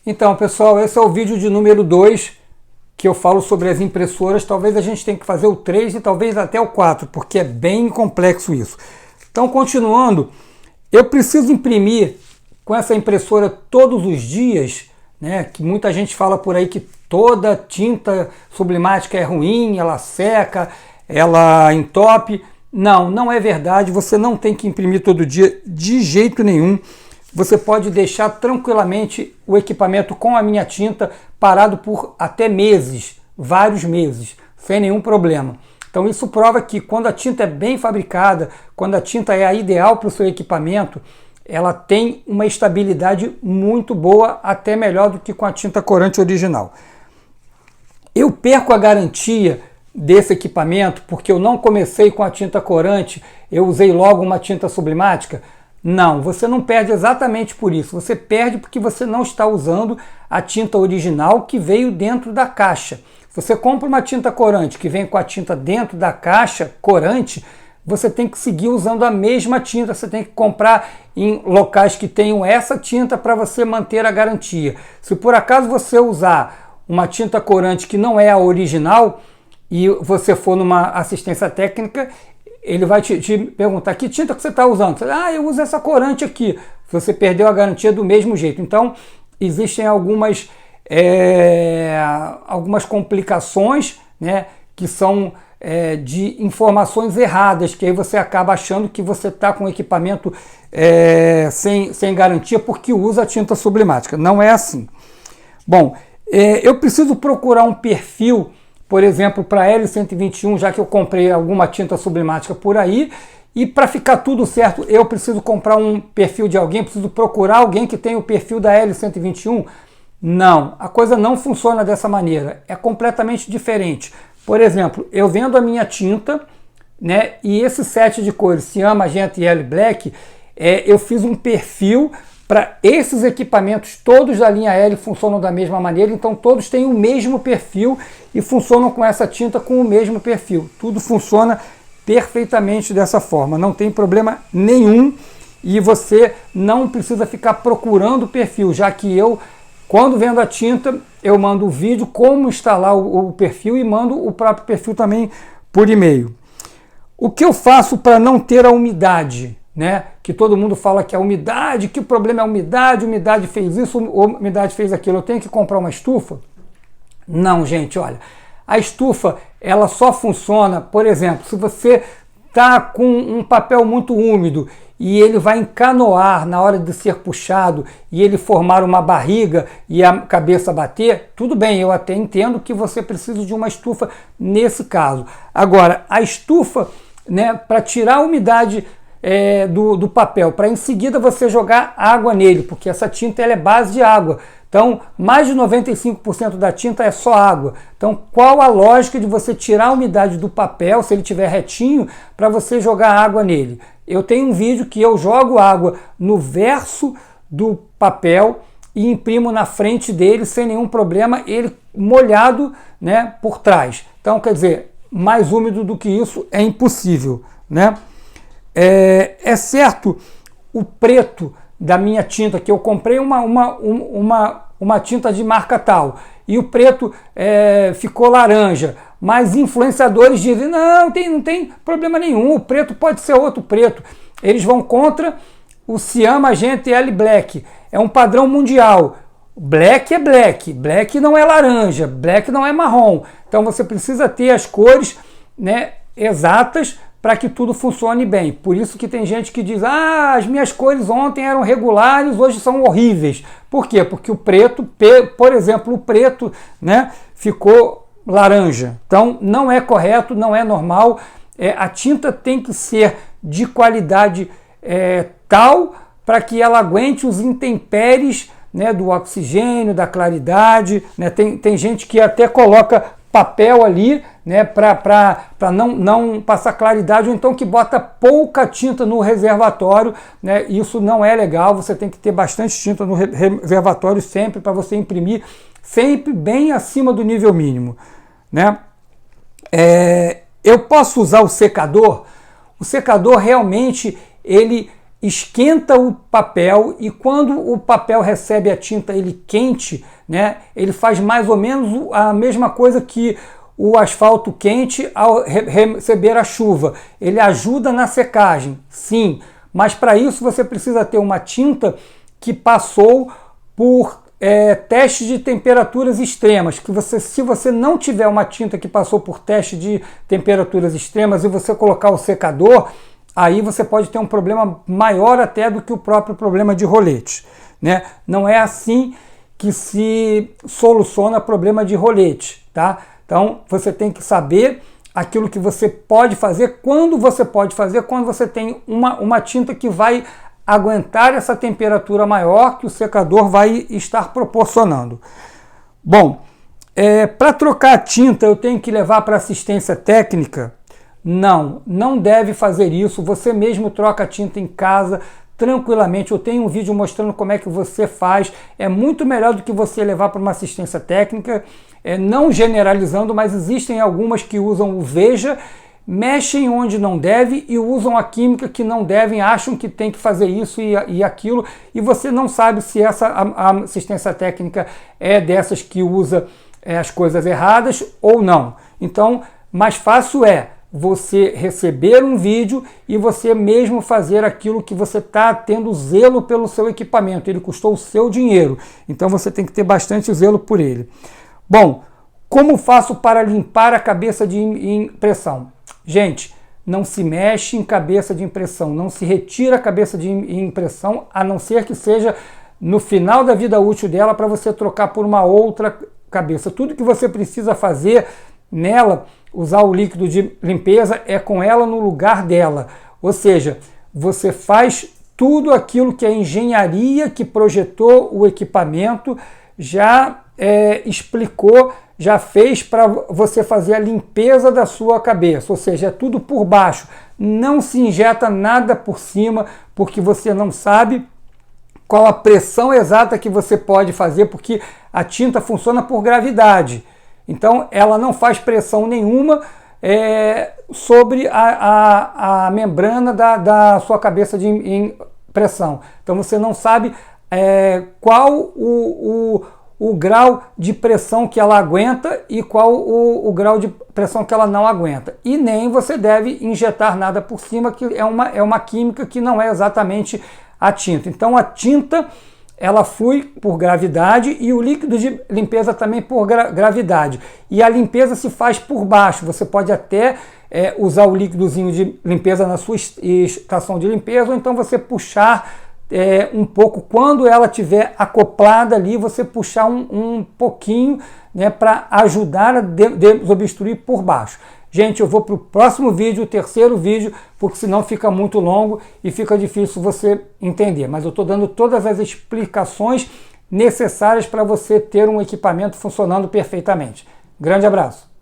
Então, pessoal, esse é o vídeo de número 2 que eu falo sobre as impressoras. Talvez a gente tenha que fazer o 3 e talvez até o 4, porque é bem complexo isso. Então, continuando, eu preciso imprimir com essa impressora todos os dias, né? Que muita gente fala por aí que toda tinta sublimática é ruim, ela seca, ela entope. Não, não é verdade. Você não tem que imprimir todo dia de jeito nenhum. Você pode deixar tranquilamente o equipamento com a minha tinta parado por até meses, vários meses, sem nenhum problema. Então isso prova que quando a tinta é bem fabricada, quando a tinta é a ideal para o seu equipamento, ela tem uma estabilidade muito boa, até melhor do que com a tinta corante original. Eu perco a garantia desse equipamento porque eu não comecei com a tinta corante, eu usei logo uma tinta sublimática? Não, você não perde exatamente por isso. Você perde porque você não está usando a tinta original que veio dentro da caixa. Se você compra uma tinta corante que vem com a tinta dentro da caixa corante, você tem que seguir usando a mesma tinta. Você tem que comprar em locais que tenham essa tinta para você manter a garantia. Se por acaso você usar uma tinta corante que não é a original e você for numa assistência técnica, ele vai te perguntar que tinta que você está usando. Você, eu uso essa corante aqui. Você perdeu a garantia do mesmo jeito. Então, existem algumas complicações, né, que são de informações erradas, que aí você acaba achando que você está com o equipamento sem garantia porque usa a tinta sublimática. Não é assim. Bom, eu preciso procurar um perfil, por exemplo, para L121, já que eu comprei alguma tinta sublimática por aí, e para ficar tudo certo, eu preciso comprar um perfil de alguém, preciso procurar alguém que tenha o perfil da L121? Não, a coisa não funciona dessa maneira, é completamente diferente. Por exemplo, eu vendo a minha tinta, né, e esse set de cores Cian, Magenta e L Black, eu fiz um perfil para esses equipamentos, todos da linha L funcionam da mesma maneira, então todos têm o mesmo perfil e funcionam com essa tinta com o mesmo perfil. Tudo funciona perfeitamente dessa forma, não tem problema nenhum e você não precisa ficar procurando o perfil, já que eu, quando vendo a tinta, eu mando o vídeo como instalar o perfil e mando o próprio perfil também por e-mail. O que eu faço para não ter a umidade? Né? Que todo mundo fala que a umidade, que o problema é a umidade fez isso, a umidade fez aquilo, eu tenho que comprar uma estufa? Não, gente, olha, a estufa ela só funciona, por exemplo, se você está com um papel muito úmido e ele vai encanoar na hora de ser puxado e ele formar uma barriga e a cabeça bater, tudo bem, eu até entendo que você precisa de uma estufa nesse caso. Agora, a estufa, né, para tirar a umidade do papel, para em seguida você jogar água nele, porque essa tinta ela é base de água. Então, mais de 95% da tinta é só água. Então, qual a lógica de você tirar a umidade do papel, se ele estiver retinho, para você jogar água nele? Eu tenho um vídeo que eu jogo água no verso do papel e imprimo na frente dele sem nenhum problema, ele molhado, né, por trás. Então, quer dizer, mais úmido do que isso é impossível, né? É certo, o preto da minha tinta, que eu comprei uma tinta de marca tal, e o preto ficou laranja, mas influenciadores dizem, não tem problema nenhum, o preto pode ser outro preto. Eles vão contra o Cian, Magenta e L Black, é um padrão mundial. Black é black, black não é laranja, black não é marrom. Então você precisa ter as cores, né, exatas para que tudo funcione bem. Por isso que tem gente que diz, as minhas cores ontem eram regulares, hoje são horríveis. Por quê? Porque o preto, por exemplo, o preto, né, ficou laranja. Então não é correto, não é normal. A tinta tem que ser de qualidade tal para que ela aguente os intempéries, né, do oxigênio, da claridade, né? Tem gente que até coloca papel ali, né, para não passar claridade, ou então que bota pouca tinta no reservatório, né? Isso não é legal, você tem que ter bastante tinta no reservatório sempre para você imprimir, sempre bem acima do nível mínimo, né? Eu posso usar o secador? O secador realmente ele esquenta o papel e quando o papel recebe a tinta ele quente, né, ele faz mais ou menos a mesma coisa que o asfalto quente ao receber a chuva. Ele ajuda na secagem, sim, mas para isso você precisa ter uma tinta que passou por teste de temperaturas extremas, que se você não tiver uma tinta que passou por teste de temperaturas extremas e você colocar o secador, aí você pode ter um problema maior até do que o próprio problema de rolete, né? Não é assim que se soluciona problema de rolete, tá? Então você tem que saber aquilo que você pode fazer, quando você tem uma tinta que vai aguentar essa temperatura maior que o secador vai estar proporcionando. Bom, para trocar a tinta eu tenho que levar para assistência técnica? Não deve fazer isso, você mesmo troca a tinta em casa tranquilamente. Eu tenho um vídeo mostrando como é que você faz, é muito melhor do que você levar para uma assistência técnica, não generalizando, mas existem algumas que usam o Veja, mexem onde não deve e usam a química que não devem, acham que tem que fazer isso e aquilo, e você não sabe se a assistência técnica é dessas que usa as coisas erradas ou não. Então, mais fácil é você receber um vídeo e você mesmo fazer aquilo que você está tendo zelo pelo seu equipamento. Ele custou o seu dinheiro, então você tem que ter bastante zelo por ele. Bom, como faço para limpar a cabeça de impressão? Gente, não se mexe em cabeça de impressão, não se retira a cabeça de impressão, a não ser que seja no final da vida útil dela para você trocar por uma outra cabeça. Tudo que você precisa fazer nela, usar o líquido de limpeza, é com ela no lugar dela. Ou seja, você faz tudo aquilo que a engenharia que projetou o equipamento já explicou, já fez para você fazer a limpeza da sua cabeça. Ou seja, é tudo por baixo. Não se injeta nada por cima, porque você não sabe qual a pressão exata que você pode fazer, porque a tinta funciona por gravidade. Então ela não faz pressão nenhuma sobre a membrana da sua cabeça de impressão. Então você não sabe qual o grau de pressão que ela aguenta e qual o grau de pressão que ela não aguenta. E nem você deve injetar nada por cima, que é uma química que não é exatamente a tinta. Então a tinta ela flui por gravidade e o líquido de limpeza também por gravidade. E a limpeza se faz por baixo. Você pode até usar o líquidozinho de limpeza na sua estação de limpeza, ou então você puxar um pouco, quando ela estiver acoplada ali, você puxar um pouquinho, né, para ajudar a desobstruir por baixo. Gente, eu vou para o próximo vídeo, o terceiro vídeo, porque senão fica muito longo e fica difícil você entender. Mas eu estou dando todas as explicações necessárias para você ter um equipamento funcionando perfeitamente. Grande abraço!